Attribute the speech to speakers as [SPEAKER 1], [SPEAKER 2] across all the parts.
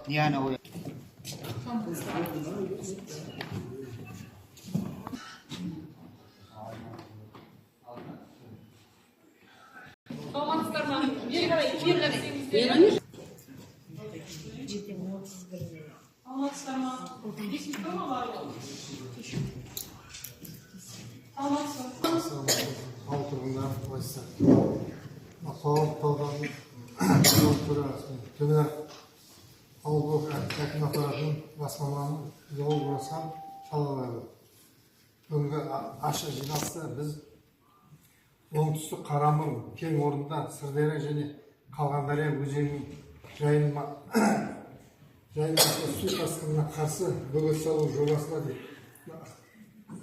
[SPEAKER 1] Yani o
[SPEAKER 2] Бүгінгі ашық жиналыста біз оңтүстік Қарамыл кең орнында Сырдария және Қалғандария өзенінің жайылмасы су тасқынына қарсы бөгет салу жобасына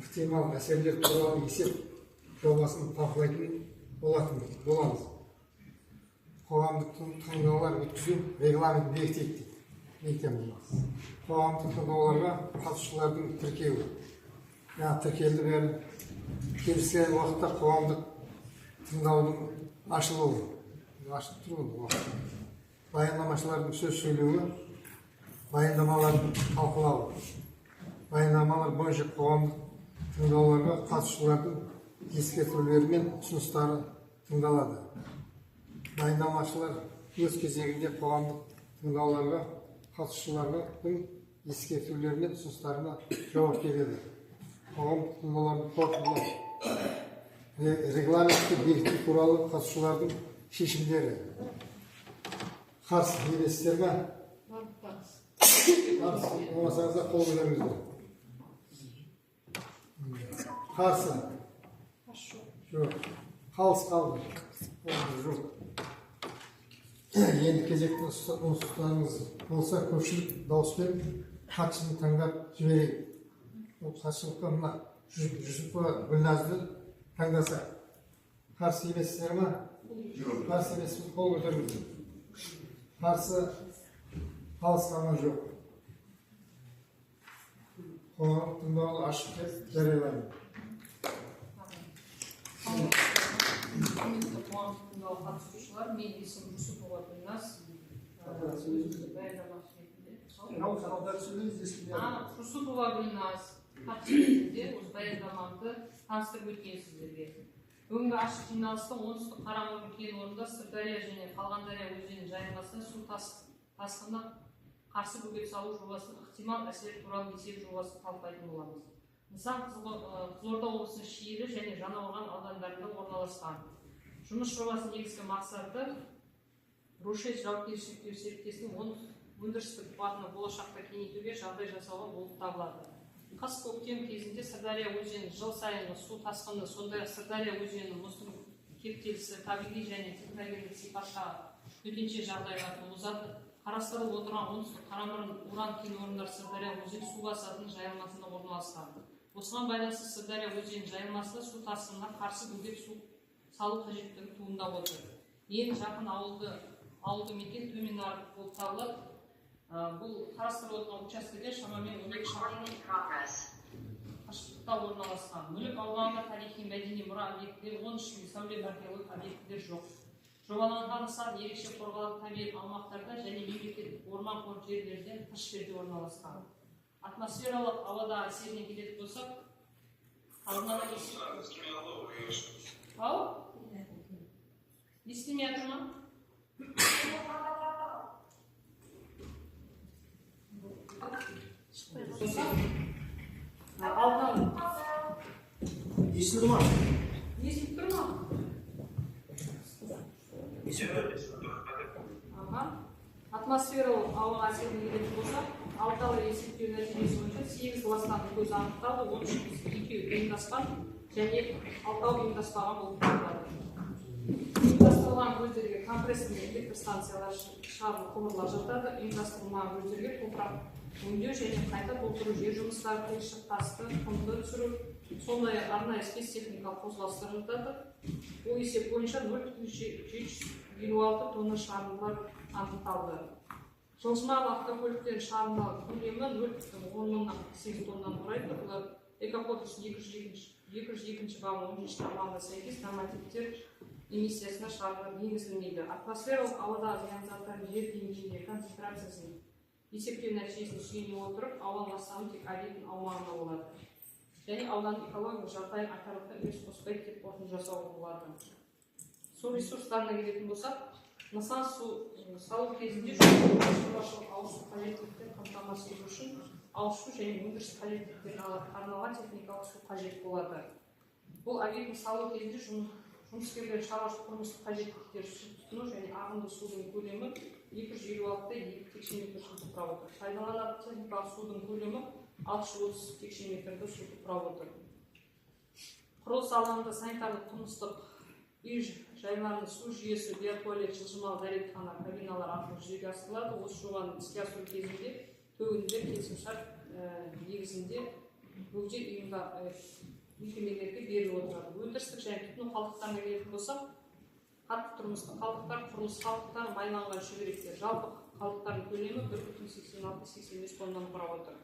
[SPEAKER 2] ықтимал әсерлер туралы есеп жобасын талқылайтын боламыз. Қоғамдық тыңдаулар өткізу регламент бекітеді. Қоғамдық тыңдауларға қатысушылардың тіркеуі. Тіркелді бәрі келіскен уақытта қоғамдық тыңдаудың ашылуы. Ашып тұруы. Баяндамашылардың сөз сөйлеуі, баяндамалардың талқылауы. Баяндамалар бойынша қоғамдық тыңдауларға қатысушылардың ескертулері мен ұсыныстары тыңдалады. Баяндамашылар өз кезегінде қоғамдық тыңдауларға қатысушылардың ескертулері мен ұсыныстарына жауап береді. Қоғамдық тыңдаулардың қорытындылары регламентті бекіту туралы қатысушылардың шешімдері. Қарсы еместер ме? Болмасаңыздар қол көтеріңіздер. Қарсы? Жоқ. Қалыс қалды. Жоқ. Енді кезекті ұсыныстарыңыз болса, көпшілік дауыспен хатшыны таңдап жіберейік. Хатшылыққа мына Жүсіпова Гүлназды таңдаса. Қарсы еместер ме? Қарсы емеспін, қол көтеріңіздер. Қарсы қалыс қалған жоқ. Қоғамдық тыңдауды ашық деп жариялаймын.
[SPEAKER 3] Құрметті қоғамдық тыңдауға қатысушылар, мен есім Жүсіпова Гүлназ. Жүсіпова Гүлназ қатысушыларда осы баяндамамды таныстырып өткен сіздерге. Бүгінгі ашық жиналыста оңтүстік Қарамыл кен орнында Сырдария және Қалғандария өзенінің жайылмасына су тасқынына қарсы бөгет салу жобасының ықтимал әсері туралы есеп жобасын талқылайтын боламыз. Нысан Қызылорда облысының Шиелі және Жаңақорған аудандарында орналасқан. Жұмыс жобасының негізгі мақсаты Рушес жауапкершілігі серіктестігінің өндірістік қуатына болашақта кеңейтуге жағдай жасауға болып табылады. Қыс-көктем кезінде Сырдария өзенінің жыл сайынғы су тасқыны, сондай-ақ Сырдария өзенінің мұздың кептелісі табиғи және техногендік сипаттағы төтенше жағдайлардың озаты қарастырылып отырған оңтүстік Қарамыл уран кен орындары Сырдария өзен су басатын жайылмасында орналасқан. Осыған байланысты Сырдария өзенінің жайылмасында су тасқынына қарсы бөгет салу қажеттігі туындап отыр. Ең жақын ауылды мекен Төмен Нарық болып табылады. Бұл қарастырылып отырған учаскеде шамамен 12 шақырым қашықтықта орналасқан. Мүлік аумағында тарихи мәдени мұра объектілері, 13 сәулет археологиялық объектілер жоқ. Жобаланған нысан ерекше қорғалатын табиғи аумақтарда және мемлекеттік орман қоры жерлерден тыс жерде орналасқан. Атмосфералық ауада әсеріне келетін болсақ, естімей жатыр ма?
[SPEAKER 1] естілді ма?
[SPEAKER 3] Естіп тұр ма? Атмосфералық ауа әсеріне келетін болсақ, алдын ала есептеу нәтижесі бойынша 8 ластану көзі анықталды, 13-2 ұйымдасқан және 6 ұйымдаспаған болып табылады. Ұйымдастырылған көздерге компрессор мен электр станциялар шығарылған құбырлар жатады. Ұйымдастырылмаған көздерге топырақ өңдеу және қайта толтыру, жер жұмыстары, қиыршық тасты, құмды түсіру, сондай-ақ арнайы спецтехникалық қозғалыстар жатады. Бұл есеп бойынша 0,756 тонна шығарындылар анықталды. Жылжымалы автокөліктердің шығарындылар көлемі 0,8 тоннаны құрайды. Бұлар Экокодекс 202 бабы 10 тармағына сәйкес нормативтер эмиссиясына шығарылып енгізілмейді. Атмосфералық ауадағы зиянды заттардың жер деңгейіндегі концентрациясын есептеу нәтижесіне сүйене отырып, ауа ластануы тек объектінің аумағында болады. Және ауданның экологиялық жағдайын айтарлықтай үлес қоспайды деп қорытынды жасауға болады. Су ресурстарына келетін болсақ, нысан су салу кезінде шаруашылық ауызсу қажеттіліктерін қамтамасыз ету үшін ауызсу және өндіріс қажеттіліктеріне арналған техникалық су қажет болады. Бұл объектіні салу кезінде жұмыскерлер шаруашылық тұрмыстық қажеттіліктер су тұтыну және ағынды судың көлемі 256,2 текше метр суды құрап отыр. Пайдаланатын техникалық судың көлемі 630 текше метрді суды құрап отыр. Құрылыс алаңында санитарлық тұрмыстық үй жайларында су жүйесі, биотуалет, жылжымалы дәретхана, кабиналар арқылы жүзеге асырылады. Осы жобаны іске асыру кезінде төгіндер келісімшарт негізінде бөгде мекемелерге беріліп отырады. Өндірістік және тұтыну қалдықтарына келетін болсақ, қатты тұрмыстық қалдықтар, құрылыс қалдықтары, майланған шүберектер, жалпы қалдықтардың көлемі 1,86-85 тоннаны құрап отыр.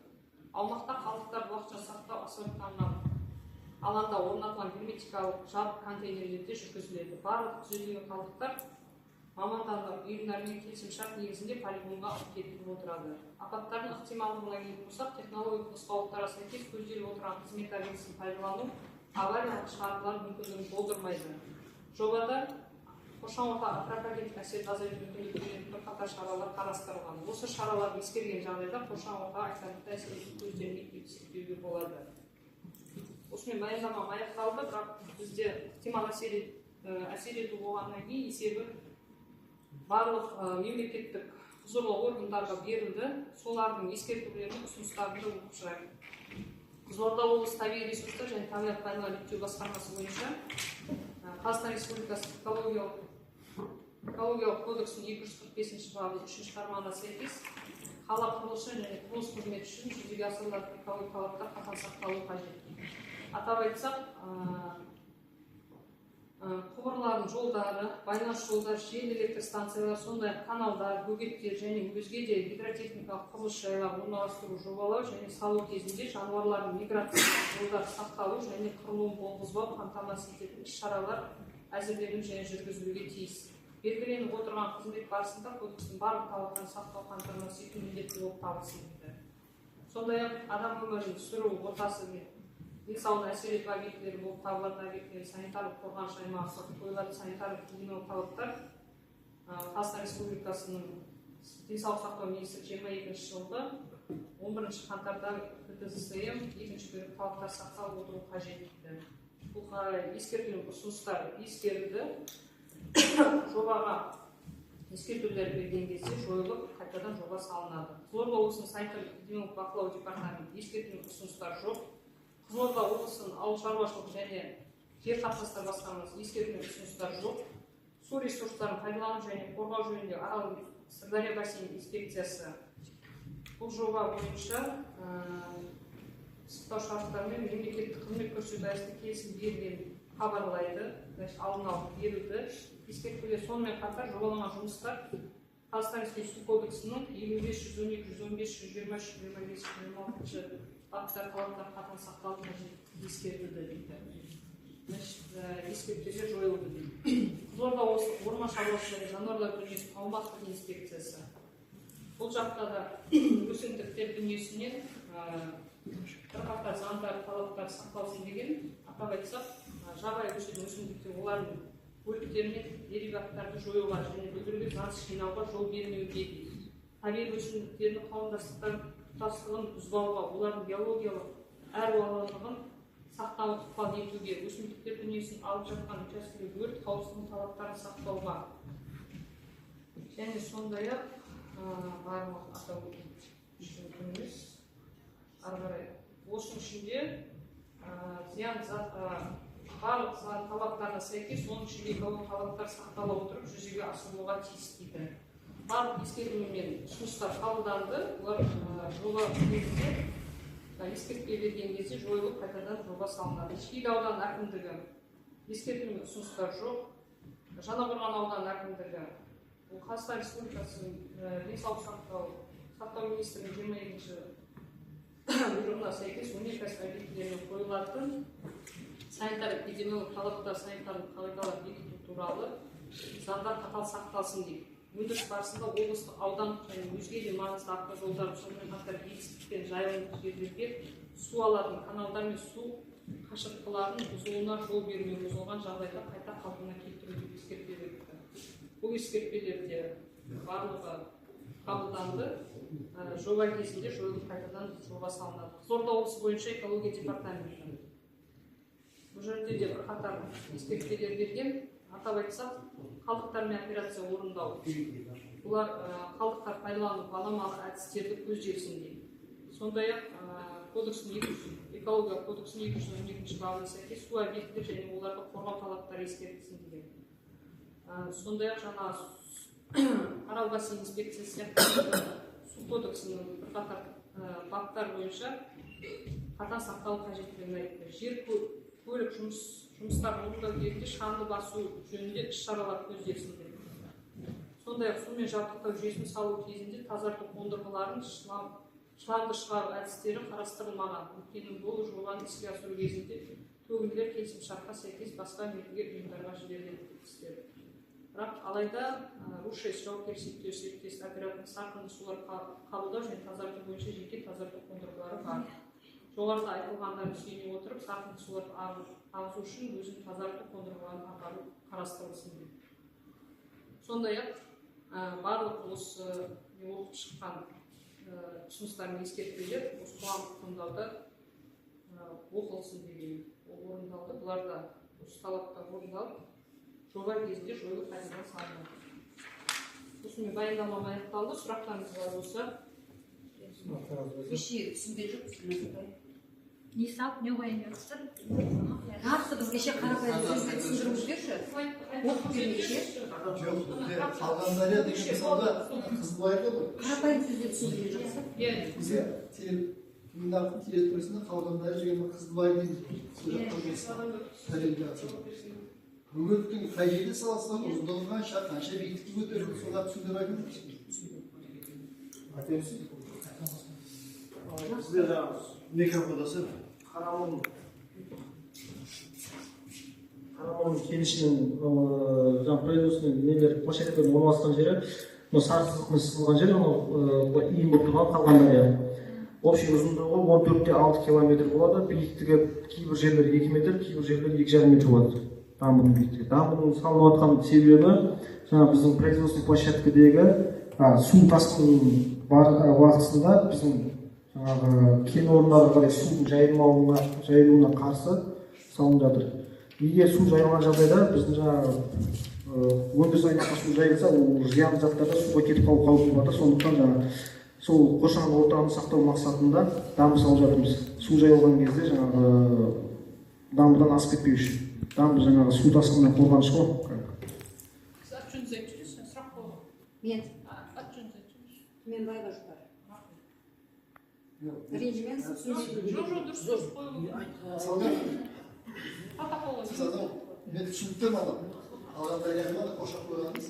[SPEAKER 3] Аумақта қалдықтар уақытша сақтау асфальтталған алаңда орнатылған герметикалық жабық контейнерлерде жүргізіледі. Барлық түзетілген қалдықтар мамандандырылған ұйымдармен келісімшарт негізінде полигонға алып кетіліп отырады. Апаттардың ықтималдығына келетін болсақ, технологиялық нұсқаулықтарға сәйкес көзделіп отырған қызмет объектісін пайдалану авариялық шығарындылар мүмкіндігін болдырмайды. Жобада қоршаған ортаға антропогендік әсерді азайту мүмкіндігін бірқатар шаралар қарастырылған. Осы шараларды ескерген жағдайда қоршаған ортаға айтарлықтай әсер ету көзделмейді деп есептеуге болады. Осымен баяндамам аяқталды, бірақ бізде ықтимал әсер ету болғаннан кейін есебі барлық мемлекеттік құзырлы органдарға берілді. Солардың ескертулерін, ұсыныстарын оқып шығайық. Қызылорда облысы табиғи ресурстар және табиғат пайдалану реттеу басқармасы бойынша Қазақстан Республикасы экологиялық кодексінің 245 бабы 3 тармағына сәйкес қала құрылысы және құрылыс қызметі үшін жүзеге асырылатын экологиялық талаптар қатаң сақталуы қажет. Атап айтсақ, құбырлардың жолдары, байланыс жолдары, жел электр станциялары, сондай каналдар, бөгеттер және өзге де гидротехникалық құрылыс жайларын орналастыру, жобалау және салу кезінде жануарлардың миграциялық жолдары сақталу және құрылуын болғызбау қамтамасыз ететін іс-шаралар әзірлену және жүргізілуге тиіс. Белгіленіп отырған қызмет барысында кодекстің барлық талаптарын сақтау қамтамасыз ету міндетті болып табылады. Сондай-ақ адам өмірін сүру ортасы денсаулығына әсер ету объектілері болып табылатын объектілер санитарлық қорғаныс аймағы қойылатын санитарлық-гигиеналық талаптар Қазақстан Республикасының денсаулық сақтау министрі 22 жылғы 11 қаңтарда КТЗСМ екінші бөлік талаптар сақталып отыру қажет дейді. Бұл ескертілген ұсыныстар ескерілді. Жобаға ескертулер берген кезде жойылып, қайтадан жоба салынады. Қызылорда облысының санитарлық-эпидемиологиялық бақылау департаменті ескертілген ұсыныстар жоқ. Қызылорда облысының ауыл шаруашылық және жер қатынастар басқармасы ескертілген ұсыныстар жоқ. Су ресурстарын пайдалану және қорғау жөніндегі Арал Сырдария бассейн инспекциясы бұл жоба бойынша сақтау шарттарымен мемлекеттік қызмет көрсету аясында келісім берілгенін хабарлайды, алдын алып берілді. Ескертулер сонымен қатар жобаланған жұмыстар Қазақстан Республикасы су кодексінің 55-112-123-25-26 баптар талаптар қатаң сақталуы ескертілді дейді. Ескертулер жойылды дейді. Қызылорда облыстық орман шаруашылығы және жануарлар дүниесі аумақтық инспекциясы. Бұл жақта да өсімдіктер дүниесінен бірқатар заңдар талаптар сақталсын деген. Атап айтсақ, жабайы өсетін өсімдіктер олардың бөліктері мен дериваттарды жоюға және бүлдіргі заңсыз жинауға жол бермеуге дейді. Табиғи өсімдіктердің қауымдастықтар тұтастығын бұзбауға, олардың биологиялық әралуандығын сақтауға ықпал етуге, өсімдіктер дүниесін алып жатқан учаскелік өрт қауіпсіздігінің талаптарын сақтауға және сондай-ақ барлық атап өтуіміз ары қарай осының ішінде барлық заң талаптарына сәйкес, оның ішінде экологиялық талаптар сақтала отырып жүзеге асырылуға тиіс дейді. Барлық ескертулер мен ұсыныстар қабылданды. Олар жоба кезінде ескертпе берген кезде жойылып қайтадан жоба салынады. Шиелі ауданы әкімдігі ескерту мен ұсыныстар жоқ. Жаңақорған ауданы әкімдігі Қазақстан Республикасының денсаулық сақтау министрінің 22 бұйрығына сәйкес өнеркәсіп объектілеріне қойылатын санитар эпидемиологиялық талаптар, санитарлық қағидалар бекіту туралы заңдар қатал сақталсын дейді. Өндіріс барысында облыстық, аудандық және өзге де маңызды автожолдар, сонымен қатар егістік пен жайылымдық жерлерге су алатын каналдар мен су қашықтыларын бұзылуына жол бермеу, бұзылған жағдайда қайта қалпына келтіру деп ескертпелер. Бұл ескертпелерде барлығы қабылданды. Жоба кезінде жойылып қайтадан жоба салынады. Қызылорда облысы бойынша экология департаменті бұл жерде де бірқатар ескертпелер берген. Атап айтсақ, қалдықтармен операция орындау. Бұлар қалдықтар пайдалану баламалы әдістерді көздерсін дейді. Сондай-ақ экология кодексінің 212 бабына сәйкес су объектілері және оларды қорғау талаптары ескертілсін деген. Сондай-ақ жаңа Аралбасы инспекциясы сияқты су кодексінің бірқатар баптар бойынша қатаң сақталу қажеттігін айтты. Жер көлік жұмыстарын орындау кезінде шаңды басу жөнінде іс-шаралар көзделсін деді. Сондай-ақ сумен жабдықтау жүйесін салу кезінде тазарту қондырғыларын шланды шығару әдістері қарастырылмаған. Өйткені бұл жобаны іске асыру кезінде төгінділер келісімшартқа сәйкес басқа мердігер ұйымдарға жіберіледі деп істеді. Бірақ алайда Рушес жауапкершілігі серіктестік операторының сарқынды сулар қабылдау және тазарту бойынша жеке тазарту қондырғылары бар. Жоғарыда айтылғандарын сүйене отырып, сарқынды суларды ағызу үшін өзін тазарту қондырғыларын апару қарастырылсын дейді. Сондай-ақ барлық осы оқып шыққан ұсыныстар мен ескертпелер осы қоғамдық тыңдауда оқылсын деген орындалды. Бұларда осы талаптар орындалып, жоба кезінде жойылып қайтадан салынады. Осымен баяндамам аяқталды. Сұрақтарыңыз бар болса.
[SPEAKER 4] Түсінген жоқ. Не сап, не қойын жатыр? Нақты бізге ше қарапайым сөзді түсіндіріп жіберші. Оқып бермейше.
[SPEAKER 2] Жоқ, Қалғандария деген мысалда Қызылбайда ғой.
[SPEAKER 4] Қарапайым сөзді түсіндіріп жатыр.
[SPEAKER 2] Бізде тыңдардың территориясында Қалғандария деген Қызылбай деген сұраққа жатыр. Үгіттің қай жерде саласына ұзындығы қанша биіктікке көтеріп, солар түсіндіріп айтыңыз.
[SPEAKER 1] Сізде жаңағы микрофондасы Қарамон
[SPEAKER 5] кенішінің производственный нелер площадкалардың орналасқан жері, сарсыздықпен сызылған жер, иін болып тұрған Қалғандария. Общий ұзындығы 14,6 километр болады, биіктігі кейбір жерлер 2 метр, кейбір жерлер 2,5 метр болады. Дамбының биіктігі. Дамбының салынып жатқан себебі жаңа біздің производственный площадкадегі су тасқынының уақытысында біздің жаңағы кен орындарға қарай судың жайылуына қарсы салынып жатыр. Егер су жайылған жағдайда біздің жаңағы өндіріс аймаққа су жайылса, ол зиянды заттарда суға кетіп қалу қаупі бар. Сондықтан жаңағы сол қоршаған ортаны сақтау мақсатында дамбы салып жатырмыз. Су жайылған кезде жаңағы дамбыдан асып кетпеу үшін. Дамбы жаңағы су тасқынынан қорғаныш қой.
[SPEAKER 4] Мен байға жұпар. Ренжімен
[SPEAKER 2] Мен түсініктім алам. Қалғандарияны қоршап қойғанымыз.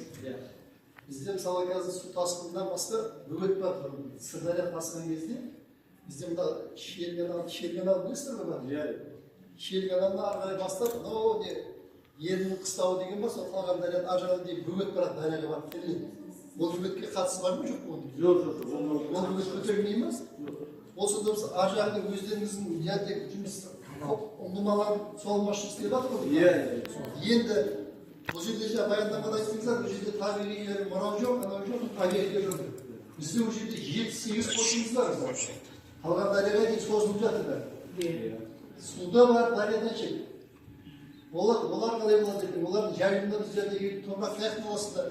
[SPEAKER 2] Бізде мысалы қазір су тасқынынан басқа бөгет бар. Сырдария тасыған кезде бізде мына Шелген білесіздер ме? Шелгеннан ары қарай бастап, Ерінің қыстауы деген бар, сол Қалғандарияның ар жағында бөгет барады, дарияға барып келеді. Ол бөгетке қатысы бар ма жоқ па?
[SPEAKER 1] Жоқ.
[SPEAKER 2] Ол бөгет көтермей ме? Ол сонда ар жағында өздеріңіздің жұмыс ұңғымаларын суалмашын істеп жатыр ғой? Енді бұл жерде баяндамада айттыңыздар, бұл жерде табиғи мұрау жоқ, анау жоқ, табиғи жоқ. Бізде бұл жерде 7-8 қосымыз бар. Қалғандарияға дейін созылып жатыр. Суда бар, дариядан шет. Олар қалай болады екен? Олардың жайылымда біздердегі топырақ қаяқтың аласында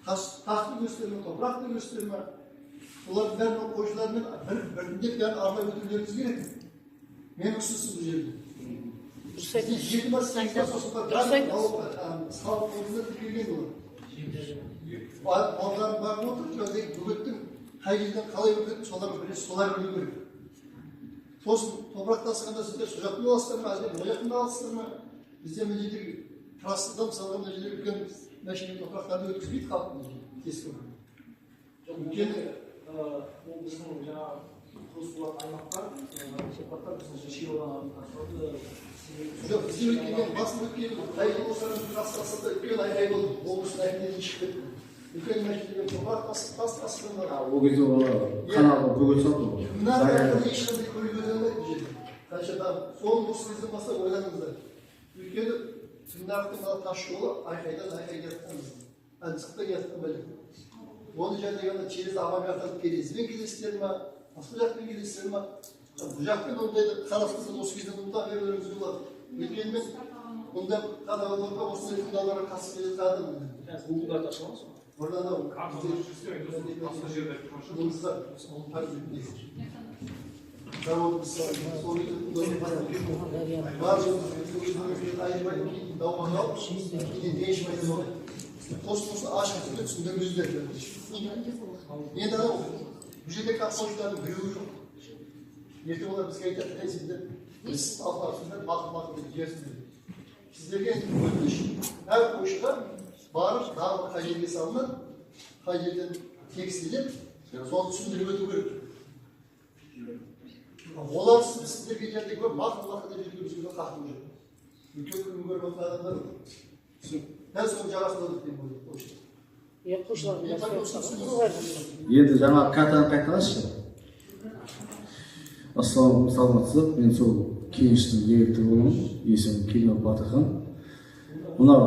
[SPEAKER 2] тақты көстерме, топырақты көстерме. Олардың бәрін қойшылармен біріндеп бәрін арнап өтулеріңіз керек. Мен ұсынысым бұл жерде. Жеті бар, сегіз бар, сосын бар, салып қолында тіркелген олар. Олардың бағып отыр, жаңағы бөгеттің қай жерден қалай өтетін солар білу керек. Сосын топырақ тасығанда сіздер сол жақтың аласыздар ма, әлде бұл жақтың аласыздар ма? Бізде мына жердегі трассада мысалға мына жерде үлкен мәшинемен топырақтарды өткізбейді халықтың кескі.
[SPEAKER 5] Өйткені ол біздің жаңағы Kursuluk аймақтар, шепаттар біздің шиолан
[SPEAKER 2] Жоқ, бізде өткен, басында өткен, қайда болсаңыз қасқасында өткен айқай болды. Облыстың әкімдері шығып кетті. Үлкен мәселеге тұрған қасқасында бар.
[SPEAKER 1] Ол кезде оны каналға бөгет салды ғой.
[SPEAKER 2] Мына жағында ешқандай көлік өте алмайды бұл жерде. Қаншада соны осы кезден бастап ойланыңыздар. Өйткені Тыңнақтың мына тас жолы айқайдан жатқан біздің. Ансықтан жатқан бәлем. Оны және через Амагатан перезвен кездесіздер ма, басқа жақпен кездесіздер ма? Бұл жақпен ондайды қарастырсын осы кезде мұнда берулеріңізге болады. Өйткені мен мұнда қадағаларға осы қадағаларға қатысып келе жатырмын.
[SPEAKER 5] Google-ға ашыламыз ба?
[SPEAKER 2] Oradan da barış dağ kaydediği salınır, kaydeden tekstilip, son sündürüp ötü görür. Onlar sizler geçerli gör, mahkumlar kadar bir gözüyle kalktım. Ülke gün görmek adamlar. Ben son cevapını alıp diyeyim bu işte.
[SPEAKER 1] Енді жаңа картаны қайталашы. Ассалаумағалейкум, саламатсыздар. Мен сол кеңештің директоры боламын. Есімім Кемел Батырхан. Мынау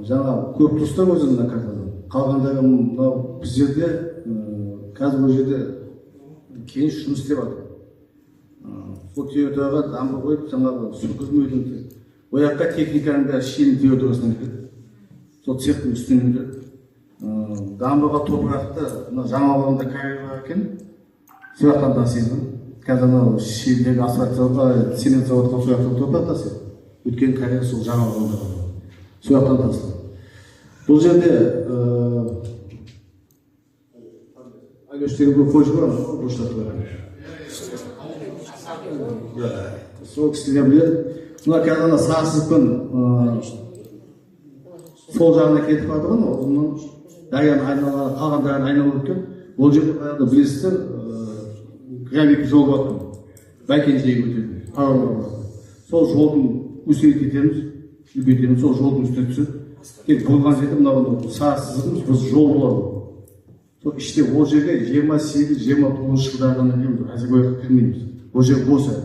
[SPEAKER 1] жаңа көп туыстар өзі мына картадан. Қалғандары мынау біздерде қазір бұл жерде кеңес жұмыс істеп жатыр. Бұл территорияға дамба қойып, жаңағы су қызметін ол жаққа техниканың бәрі шенің территориясынан келеді. Сол цехтың үстінен келеді. Дамбаға топырақты жаңа ауылында карьер бар екен. Сол жақтан тасиды. Қазір анау шендегі асфальт заводқа, цемент заводқа сол жақтан топырақ тасиды. Өткен карьер сол жаңа ауылында бар. Сол жақтан тасиды. Бұл жерде Алештегі бір қойшы бар, Руштаты бар. Сол кісілер біледі. Мына қазір сағсызбен сол жағына кетіп барды ғой, ұзыннан дарияны айналып, қалған дарияны айналып өткен. Ол жерде баяғыда білесіздер, гравий жол бар. Байкенжеге өтетін. Сол жолдың үстіне кетеміз, үлкейтеміз, сол жолдың үстіне түсіп, тек болған жерде мынау сағсызбыз, біз жол болады. Сол іште ол жерге 28-29 жылдары ғана келеміз, әзірге кірмейміз. Ол жер бос әлі.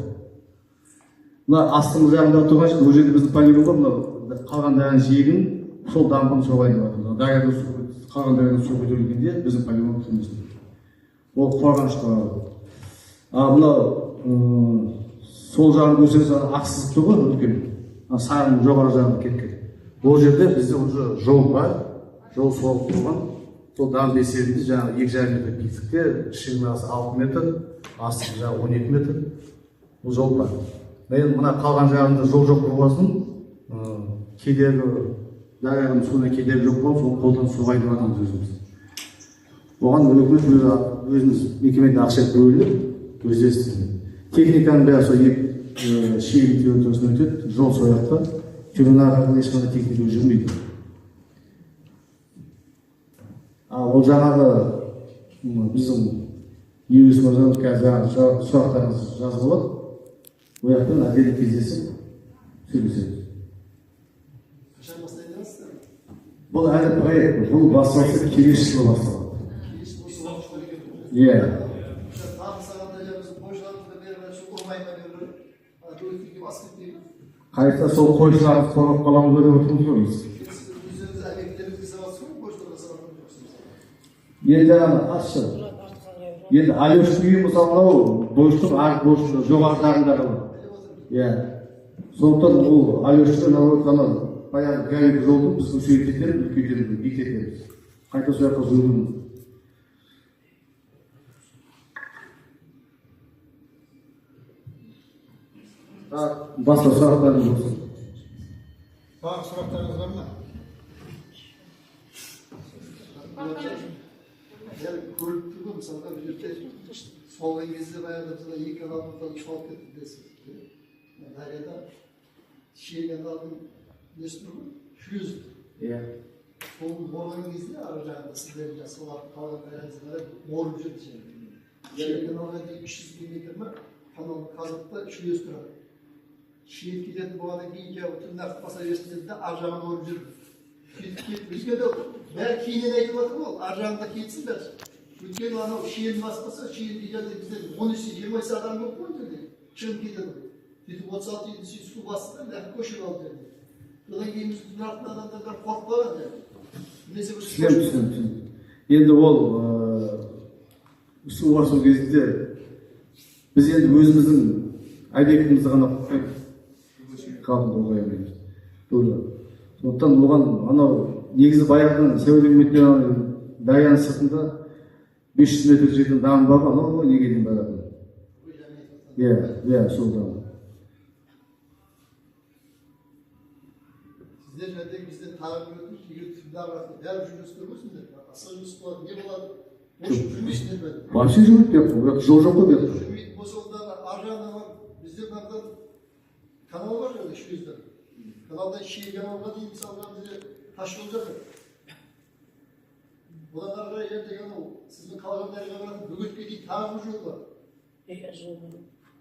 [SPEAKER 1] Мына астыңғы жағында тұрған жер, ол жерде біздің полигон бар, мына қалған дарияның жиегін сол дамбаны соғайын деп жатыр. Дариядан қалған дариядан су көтерілгенде біздің полигон кірмесін. Ол қорғаныш тұрады. Мынау сол жағын көрсеңіз ақсызып тұр ғой, үлкен. Сағының жоғары жағына кеткен. Ол жерде бізде уже жол бар, жол соғып тұрған. Сол дамба есебінде жаңағы 2,5 метр биіктікте, ширинасы 6 метр, астығы жағы 12 метр. Бұл жол бар. Мен мына қалған жағында жол жоқ болғасын, кедергі дарияның суына кедергі жоқ болған, сол қолдан су қайдырып жатырмыз өзіміз. Оған үкімет өзіміз мекемеде ақша бөліп, өздері істейді. Техниканың бәрі сол шегін территориясынан өтеді, жол сол жақта. Терминалға ешқандай техника жүрмейді. Ол жаңағы біздің негізгі мырзамыз қазір сұрақтарыңыз жазып болады. Ол жақтан әдеті кездесіп сөйлесеміз.
[SPEAKER 2] Қашан бастайсыздар?
[SPEAKER 1] Бұл әлі проект, бұл басталса келесі жылы басталады. Иә.
[SPEAKER 2] Тағы сағанда жаңағы қойшыларымызға беріп, ұрмайына беріп, өйтіп басып кетпейді.
[SPEAKER 1] Қайта сол қойшыларды қорғап қаламыз деп отырмыз ғой.
[SPEAKER 2] Өздеріңіз әмектеріңізге сабатсыз ғой, қойшыларға сабатсыз жоқсыз.
[SPEAKER 1] Енді ашшы. Енді Алештің үйі мысалы мынау бойшылық, арық бойшылық, жоғары жағындағы бар. Иә. Сондықтан бұл Алештің ана баяғы гравий жолды біздің сөйтетер, үлкейтеміз, биіктетеміз. Қайта сол жаққа жүргіземіз. Басқа сұрақтарыңыз болсын.
[SPEAKER 2] Тағы сұрақтарыңыз бар ма? Көріп тұрмын, мысалға бұл жерде солған кезде баяғыда екі адамдан шауып кетті десіз. Дарияда шиелген алдын несі тұр ғой? Шлюз.
[SPEAKER 1] Иә.
[SPEAKER 2] Сол болған кезде ары жағында сіздердің солар қалған дарияңызға қарай орып жүрді. Kanalga 300 метр ме канал қазықта шлюз тұрады. Шиет кететін болғаннан кейін түнді ақпаса берсін де ар жағын орып жүріп. Бізге де бәрі кейінен айтып жатыр ғой, ар жағында кетсін бәрі. Өйткені анау шиені баспаса, шиен дегенде бізде 13-20 адам көп қой деді. Шығып кетеді. Сөйтіп 36 су басты да көшіп алды деді. Содан кейін біз түн артынан адамдар қорқып қалады.
[SPEAKER 1] Түсінемін. Енді ол су басу кезінде біз енді өзіміздің объектімізді ғана қалпында қоямыз. Сондықтан оған анау негізі баяғыдан сәуір үкіметпен Дарияның сыртында 500 метр жерден дам бар ғой, анау неге дейін барады. Иә, сол дам.
[SPEAKER 2] Сіздер жәдегі бізден тағып өтіп, егер түнді ағатын бәрі жұмыс көрмесіңдер, асқа жұмыс болады, не болады? Бош жүрмейсіңдер бәді.
[SPEAKER 1] Вообще жүрмейді деп қой, жол жоқ қой деп.
[SPEAKER 2] Жүрмейді болса ондағы ар жағынан бар, біздер мынада канал бар жаңағы шлюзда. Каналдан Шиегановға дейін мысалға бізде тас жол жатыр. Одан ары қарай ертең анау сіздің қалған дарияға баратын бөгетке дейін тағы бір жол бар.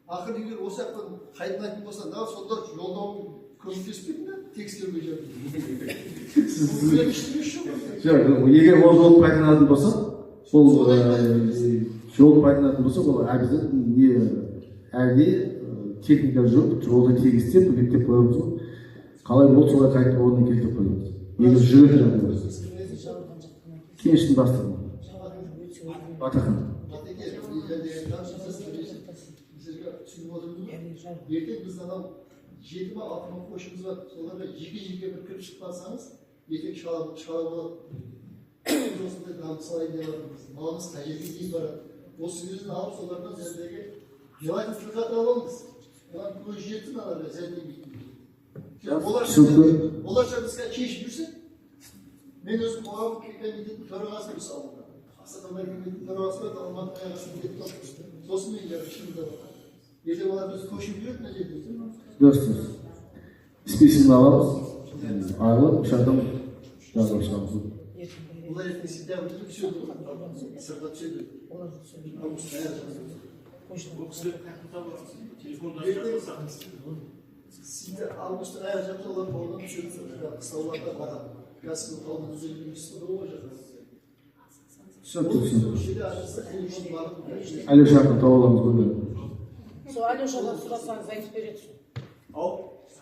[SPEAKER 2] Ақыр егер осы жақтан қайтынатын болса, сонда жолдау көмектеспейді ме? Тексеруге жатыр.
[SPEAKER 1] Егер ол жол пайдаланатын болса, сол жол пайдаланатын болса, ол әдейі техника жоқ, жолды тегістеп, бөгеттеп қоямыз ғой. Қалай болды, солай қайтып орнына келтіріп қоямыз. Егер жүретін жағдай болса. Кеңестің бастығы. Батахан.
[SPEAKER 2] Ертең біз анау 7 ма 6 ма қойшымыз бар, соларға жеке-жеке бір кіріп шықпасаңыз, ертең шала болады. Осындай дамып салайын деп жатырмыз. Малымыз қай жерге дейін барады. Осы сөзін алып солардан зәндегі желательно сырқат аламыз. Оған көз жетсін аларға зәндемейтін. Оларша бізге кешіп жүрсе, мен өзім қоғамдық комитеттің төрағасы мысалы. Астана комитеттің төрағасы бар, Алматы аяғасын депутат. Сосын мен шынында бар. Ертең олар біз көшіп жүреді мына жерде.
[SPEAKER 1] Дұрыс. Списігін аламыз. Ағылып, үш адам жазып шығамыз.
[SPEAKER 2] Олар ертең сентябрьде түседі. Сырға түседі. Августың аяқ жақта олар қолдан түседі. Қыстауларда барады. Кәсібі қолдан түзелген кісі ғой жатыр.
[SPEAKER 1] Алешаны тауып аламыз көрмеді.
[SPEAKER 6] Сол Алешадан сұрасаңыз айтып береді.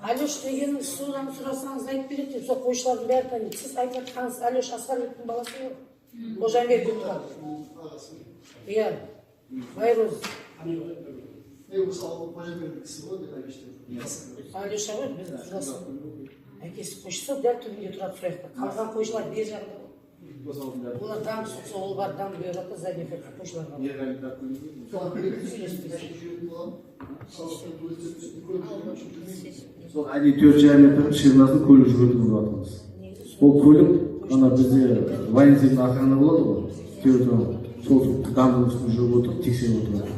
[SPEAKER 6] Алеш деген содан сұрасаңыз айтып береді. Сол қойшылардың бәрі таниды. Сіз айтып жатқаныңыз Алеш Асқарбектің баласы ғой. Қожамбек Гүлхан. Иә. Байроз. Алеша ғой, біз сұрасың. Әкесі қойшысы дәл түбінде тұрады сұрайықта. Қалған қойшылар бер жағында. Олар дам сұқса, ол бар дам бұйыраты заднефет қойшыларға.
[SPEAKER 1] Сол әдей 4,5 метр ширмасын көлік жүретін болып жатырмыз. Ол көлік, ана бізде военземнің охрана болады ғой, сол дамның үстінде жүріп отырып, тексеріп отырады.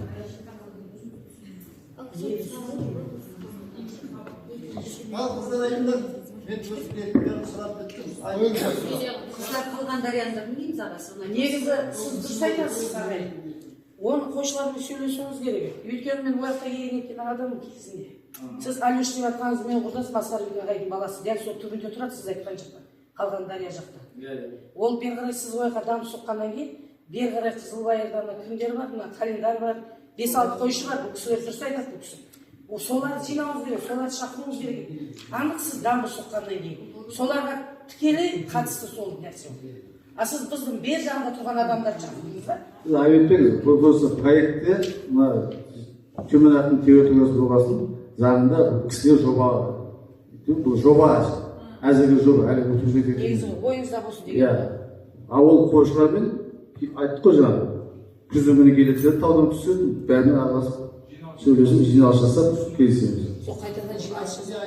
[SPEAKER 4] Қыздар қалған дарияны білмейміз ағасы.
[SPEAKER 6] Негізі сіз дұрыс айтасыз ағай. Оны қойшылармен сөйлесуіңіз керек. Өйткені мен уақытта келген екен адамның кезінде. Сіз Алеш деп атқаныңыз мен құрдас Асқарбек ағайдың баласы дәл сол түбінде тұрады, сіз айтқан жақта. Қалған дария жақта. Ол бер қарай сіз ойға дам соққаннан кейін, бер қарай Қызылбайырдан кімдер бар, мына Калиндар бар, 5-6 қойшы бар, бұл кісілер дұрыс айтады бұл кісі. Соларды жинауыңыз керек, соларды шақыруыңыз керек. Анық сіз дамбы соққаннан кейін. Соларға тікелей қатысты сол нәрсе. А сіз біздің бер жағында тұрған адамдарды шақырдыңыз ба?
[SPEAKER 1] Айбекбек, осы проектте мына Төменаттың территориясы жобасының заңында кісілер жоба әзірге жоқ, әлі өтіп жетеді.
[SPEAKER 6] Негізі ойыңызда болсын деген.
[SPEAKER 1] Иә. А ол қойшылармен айттық қой жаңағы. Күзіміне келеді, таудан түседі, бәріне араласып сөйлесіп, жиналыс жасап, келісеміз.
[SPEAKER 6] Сол қайтадан жиналыс жасап.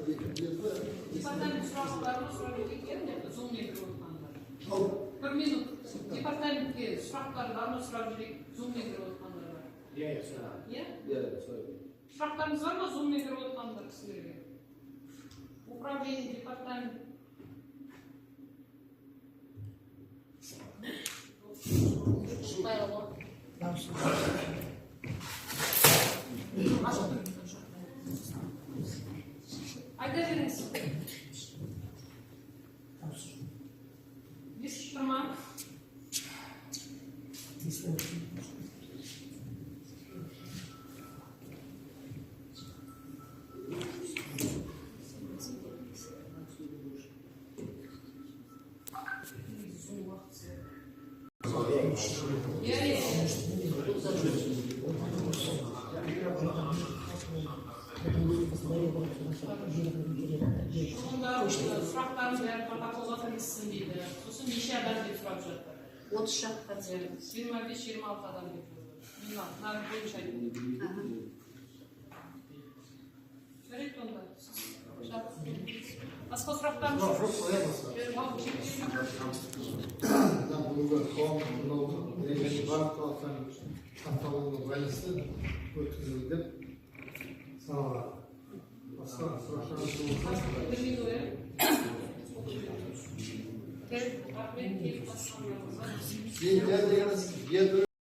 [SPEAKER 3] Департамент сұрақтарына сұрап кеткен, Zoom кіріп отқандар. Bir minut. Департаментке сұрақтарына сұрап жүрек, Zoom кіріп отқандар бар. Иә? Сұрақтарыңыз бар ма Zoom кіріп отқандар кісілерге? Управление, департамент. Ayta beringiz. Eshitib turman. Sonunda sұрақтарымыз бәрі протоколға кіргізсін дейді. Сосын неше адам деп сұрап жатыр.
[SPEAKER 6] 30 шаққа дейін.
[SPEAKER 3] 25-26 адам деп жатыр. Мына бойынша айтып. Жарайды онда. Басқа сұрақтарыңыз жоқ.
[SPEAKER 2] Бүгінгі қоғамдық мынау ерекше барлық талаптардың сақталуына байланысты өткізілді деп басқа сұрақтарыңыз болса
[SPEAKER 3] Білмейді ғой. Рахмет, келіп басқандарыңызға.
[SPEAKER 2] Сендер дегеніңіз